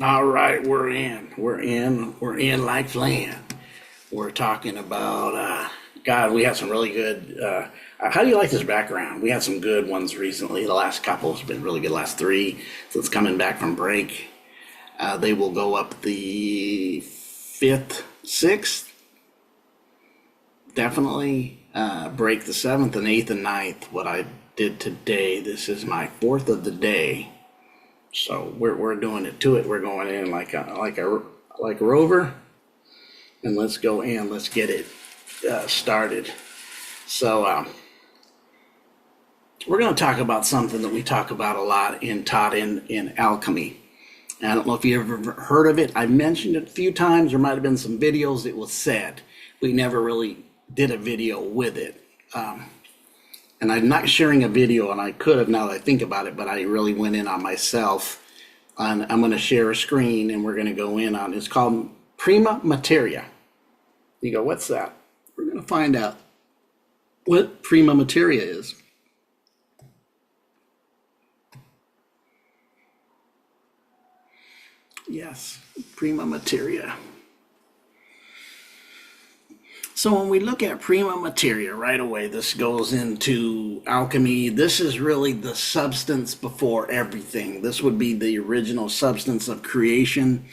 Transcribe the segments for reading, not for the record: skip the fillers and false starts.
All right, we're in. We're in like land. We're talking about, God, we had some really good. How do you like this background? We had some good ones recently. The last couple has been really good. Last three, since coming back from break. They will go up the 5th, 6th, definitely. Break the 7th and 8th and 9th. What I did today, this is my 4th of the day. So we're doing it to it. We're going in like a rover, and let's go in. Let's get it started. So we're going to talk about something that we talk about a lot taught in alchemy. I don't know if you ever heard of it. I've mentioned it a few times. There might have been some videos. It was said. We never really did a video with it. And I'm not sharing a video, and I could have now that I think about it, but I really went in on myself. And I'm going to share a screen, and we're going to go in on, it's called Prima Materia. You go, what's that? We're going to find out what Prima Materia is. Yes, Prima Materia. So when we look at prima materia right away, this goes into alchemy. This is really the substance before everything. This would be the original substance of creation.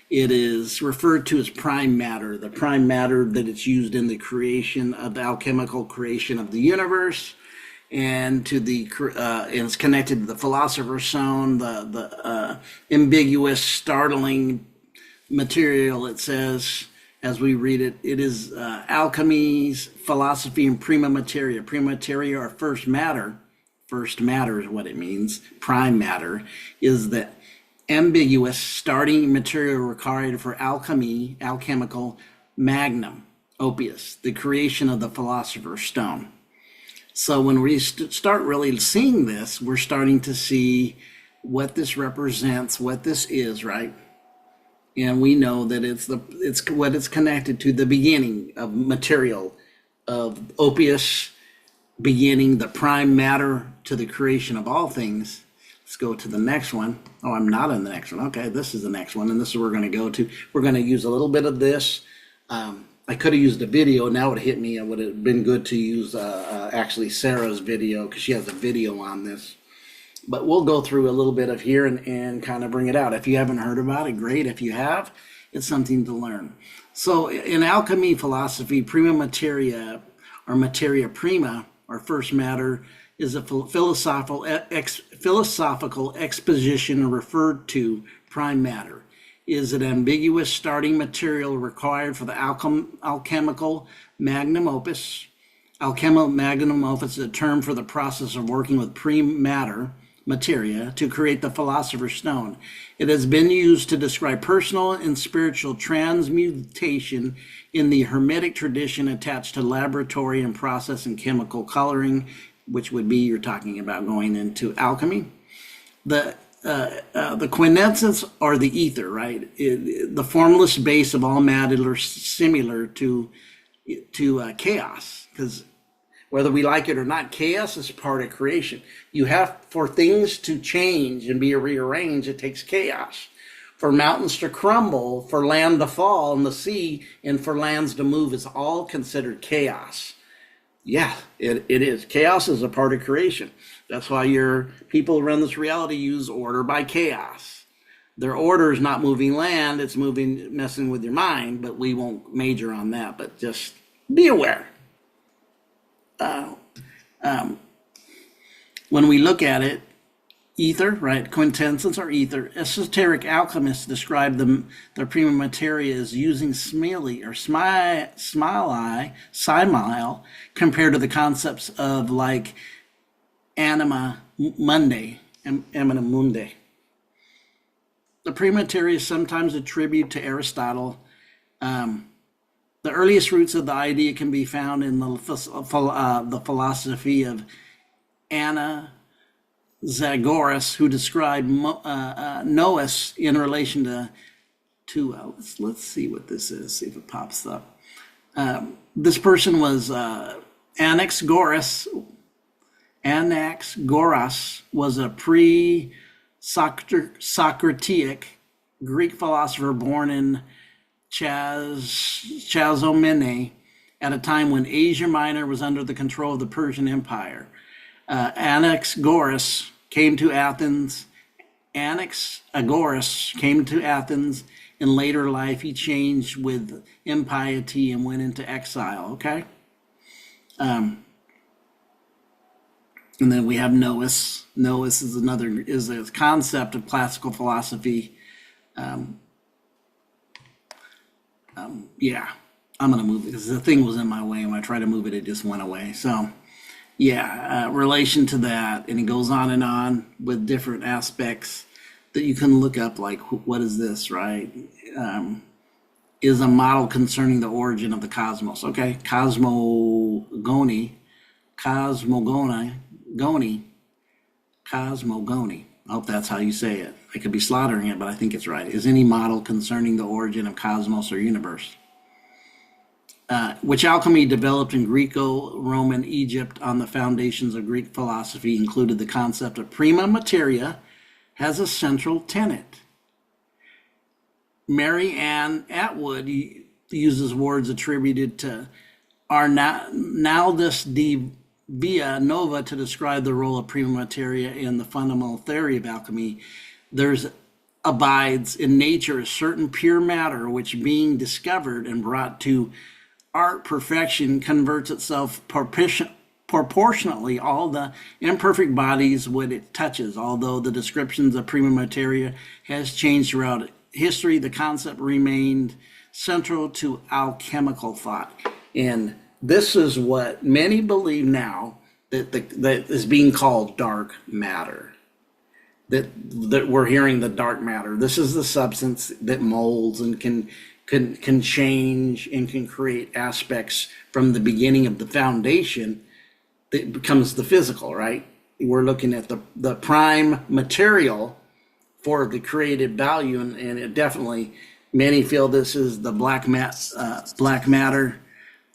It is referred to as prime matter, the prime matter that it's used in the creation of the alchemical creation of the universe, and to the it's connected to the philosopher's stone, the ambiguous, startling material. It says, as we read it, it is alchemy's philosophy and prima materia. Prima materia, or first matter. First matter is what it means. Prime matter is the ambiguous starting material required for alchemy, alchemical magnum opus, the creation of the philosopher's stone. So when we start really seeing this, we're starting to see what this represents, what this is, right? And we know that it's what it's connected to, the beginning of material, of opus, beginning the prime matter to the creation of all things. Let's go to the next one. Oh, I'm not in the next one. Okay, this is the next one, and this is where we're going to go to. We're going to use a little bit of this. I could have used a video. Now it hit me. It would have been good to use actually Sarah's video, because she has a video on this. But we'll go through a little bit of here and kind of bring it out. If you haven't heard about it, great. If you have, it's something to learn. So in alchemy philosophy, prima materia, or materia prima, or first matter, is a philosophical exposition referred to prime matter. Is an ambiguous starting material required for the alchemical magnum opus. Alchemical magnum opus is a term for the process of working with prime matter, materia, to create the philosopher's stone. It has been used to describe personal and spiritual transmutation in the Hermetic tradition attached to laboratory and process and chemical coloring, which would be, you're talking about going into alchemy. The quintessence, or the ether, right? The formless base of all matter, similar to chaos, because whether we like it or not, chaos is part of creation. You have, for things to change and be rearranged, it takes chaos. For mountains to crumble, for land to fall in the sea, and for lands to move is all considered chaos. Yeah, it is. Chaos is a part of creation. That's why your people around this reality use order by chaos. Their order is not moving land, it's messing with your mind, but we won't major on that, but just be aware. When we look at it, ether, right? Quintessence, or ether. Esoteric alchemists describe the prima materia as using simile compared to the concepts of like anima mundi. The prima materia is sometimes attributed to Aristotle. The earliest roots of the idea can be found in the philosophy of Anaxagoras, who described nous in relation to let's see what this is, see if it pops up. This person was Anaxagoras. Anaxagoras was a pre-Socratic Greek philosopher born in Chazomene at a time when Asia Minor was under the control of the Persian Empire. Anaxagoras came to Athens. Anaxagoras came to Athens. In later life, he changed with impiety and went into exile. Okay, and then we have Nous. Nous is a concept of classical philosophy. Yeah, I'm gonna move it because the thing was in my way. When I tried to move it, it just went away. So yeah, relation to that, and it goes on with different aspects that you can look up, like what is this, right? Is a model concerning the origin of the cosmos. Okay, cosmogony. I hope that's how you say it. I could be slaughtering it, but I think it's right. Is any model concerning the origin of cosmos or universe, which alchemy developed in Greco-Roman Egypt on the foundations of Greek philosophy, included the concept of prima materia, has a central tenet. Mary Ann Atwood uses words attributed to Arnaldus de Villanova to describe the role of prima materia in the fundamental theory of alchemy. There's abides in nature a certain pure matter which, being discovered and brought to art perfection, converts itself proportionately all the imperfect bodies what it touches. Although the descriptions of prima materia has changed throughout history, the concept remained central to alchemical thought. And this is what many believe now, that is being called dark matter. That we're hearing the dark matter. This is the substance that molds and can change and can create aspects from the beginning of the foundation that becomes the physical, right? We're looking at the prime material for the created value, and it definitely, many feel this is the black matter,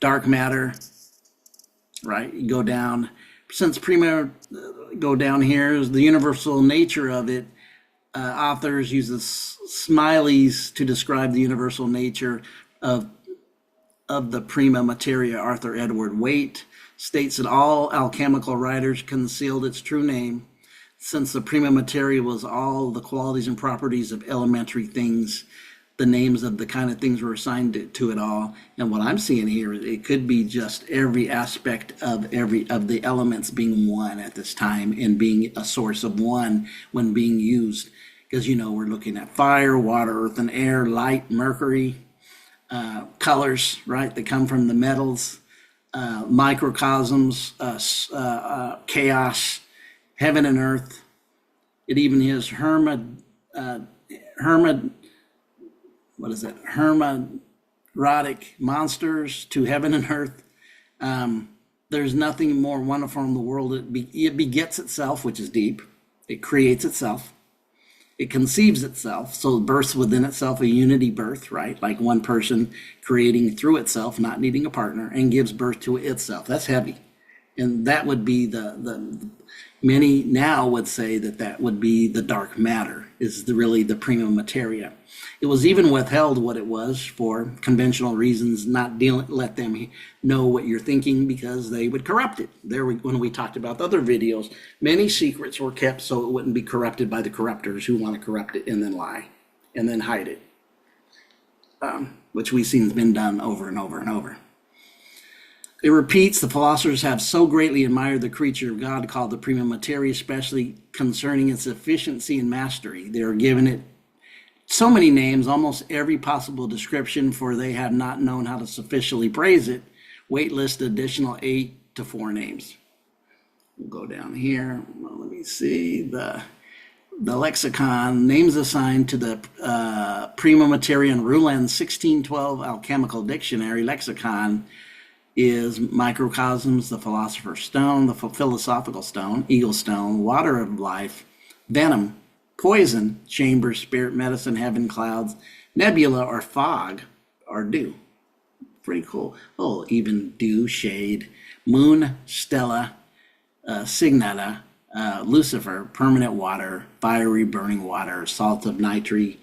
dark matter, right? You go down, since prima, go down here is the universal nature of it. Authors uses smileys to describe the universal nature of the prima materia. Arthur Edward Waite states that all alchemical writers concealed its true name, since the prima materia was all the qualities and properties of elementary things. The names of the kind of things were assigned to it all. And what I'm seeing here, it could be just every aspect of the elements being one at this time, and being a source of one when being used. Because, we're looking at fire, water, earth, and air, light, mercury, colors, right? They come from the metals, microcosms, chaos, heaven and earth. It even is hermaphroditic monsters to heaven and earth. There's nothing more wonderful in the world. It begets itself, which is deep. It creates itself. It conceives itself, so it births within itself, a unity birth, right? Like one person creating through itself, not needing a partner, and gives birth to itself. That's heavy. And that would be the many now would say that would be the dark matter, is really the prima materia. It was even withheld what it was for conventional reasons, not let them know what you're thinking, because they would corrupt it. When we talked about the other videos, many secrets were kept so it wouldn't be corrupted by the corruptors who want to corrupt it and then lie and then hide it, which we've seen has been done over and over and over. It repeats, the philosophers have so greatly admired the creature of God called the prima materia, especially concerning its efficiency and mastery. They are given it so many names, almost every possible description, for they have not known how to sufficiently praise it. Waite lists additional 8 to 4 names. We'll go down here. Well, let me see the lexicon. Names assigned to the Prima Materia in Rouland's 1612 alchemical dictionary lexicon is microcosms, the philosopher's stone, the philosophical stone, eagle stone, water of life, venom, poison, chamber, spirit, medicine, heaven, clouds, nebula, or fog, or dew. Pretty cool. Oh, even dew, shade, moon, stella, signata, Lucifer, permanent water, fiery burning water, salt of nitre,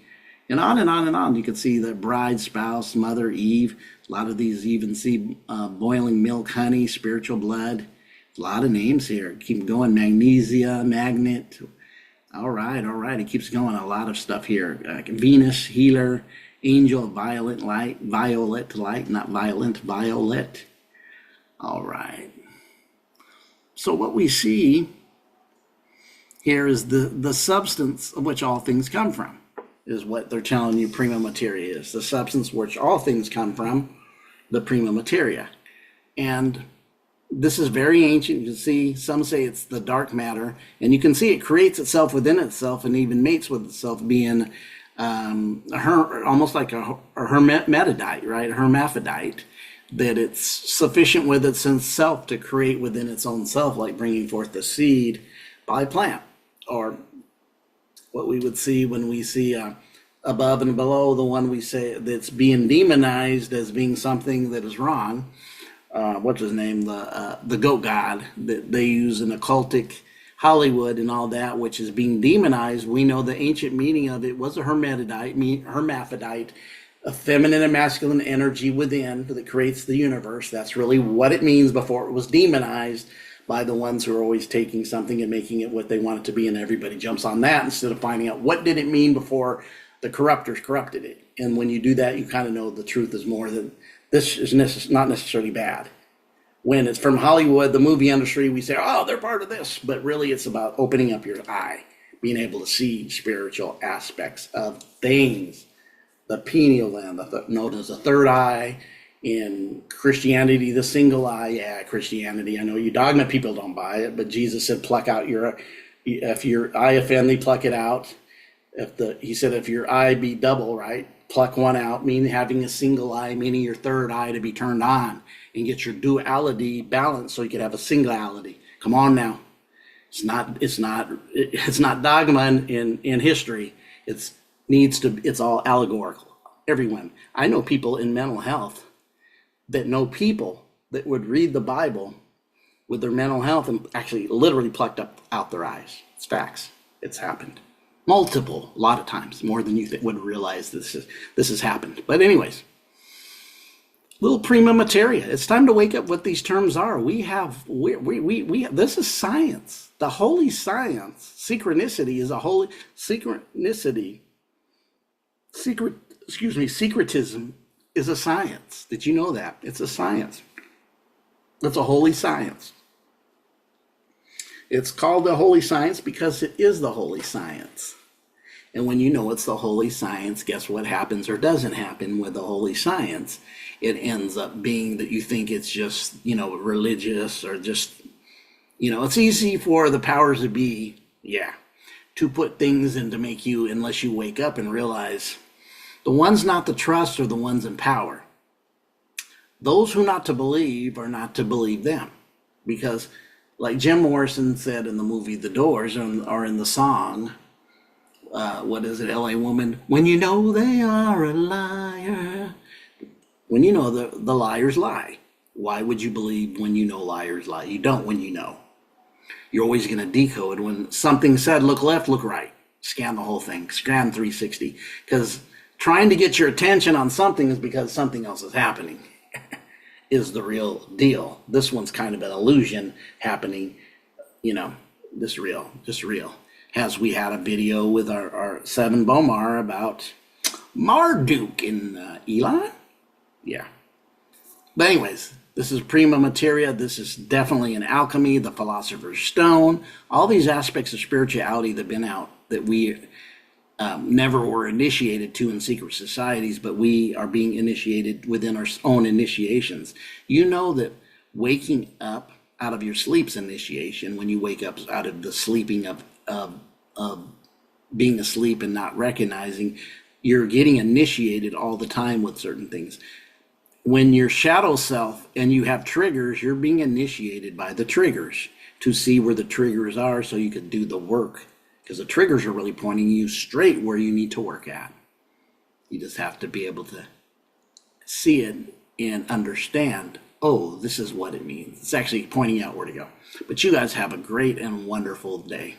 and on and on and on. You can see the bride, spouse, mother, Eve. A lot of these even see boiling milk, honey, spiritual blood. A lot of names here. Keep going. Magnesia, magnet. All right, all right. It keeps going. A lot of stuff here. Venus, healer, angel, violet light, not violent, violet. All right. So what we see here is the substance of which all things come from, is what they're telling you prima materia is. The substance which all things come from, the prima materia. And this is very ancient. You can see some say it's the dark matter, and you can see it creates itself within itself and even mates with itself, being almost like a hermaphrodite, right? A hermaphrodite, that it's sufficient with its own self to create within its own self, like bringing forth the seed by plant, or what we would see when we see above and below, the one we say that's being demonized as being something that is wrong. What's his name? The goat god that they use in occultic Hollywood and all that, which is being demonized. We know the ancient meaning of it was a hermaphrodite, a feminine and masculine energy within that creates the universe. That's really what it means before it was demonized by the ones who are always taking something and making it what they want it to be, and everybody jumps on that instead of finding out what did it mean before the corruptors corrupted it. And when you do that, you kind of know the truth is more than this is not necessarily bad. When it's from Hollywood, the movie industry, we say, oh, they're part of this, but really it's about opening up your eye, being able to see spiritual aspects of things. The pineal gland, known as the third eye. In Christianity, the single eye. Yeah, Christianity. I know you dogma people don't buy it, but Jesus said, pluck out if your eye offend thee, pluck it out. He said, if your eye be double, right, pluck one out, meaning having a single eye, meaning your third eye to be turned on and get your duality balanced so you could have a singularity. Come on now. It's not dogma in history. It's all allegorical. Everyone. I know people in mental health that know people that would read the Bible with their mental health and actually literally plucked out their eyes. It's facts. It's happened. A lot of times, more than you would realize this has happened. But anyways, little prima materia. It's time to wake up what these terms are. This is science. The holy science. Synchronicity is a holy synchronicity. Secretism is a science. Did you know that? It's a science. It's a holy science. It's called the holy science because it is the holy science. And when you know it's the holy science, guess what happens or doesn't happen with the holy science? It ends up being that you think it's just, religious or just, it's easy for the powers that be, to put things and to make you, unless you wake up and realize the ones not to trust are the ones in power. Those who not to believe are not to believe them. Because like Jim Morrison said in the movie The Doors, or in the song, what is it, LA Woman? When you know they are a liar. When you know the liars lie. Why would you believe when you know liars lie? You don't when you know. You're always going to decode. When something said, look left, look right. Scan the whole thing. Scan 360. Because trying to get your attention on something is because something else is happening. Is the real deal. This one's kind of an illusion happening, just real. As we had a video with our Seven Bomar about Marduk in Elon. Yeah. But anyways, this is Prima Materia. This is definitely an alchemy, the Philosopher's Stone, all these aspects of spirituality that have been out that we never were initiated to in secret societies, but we are being initiated within our own initiations. You know that waking up out of your sleep's initiation, when you wake up out of the sleeping of being asleep and not recognizing, you're getting initiated all the time with certain things. When you're shadow self and you have triggers, you're being initiated by the triggers to see where the triggers are so you can do the work. Because the triggers are really pointing you straight where you need to work at. You just have to be able to see it and understand, oh, this is what it means. It's actually pointing out where to go. But you guys have a great and wonderful day.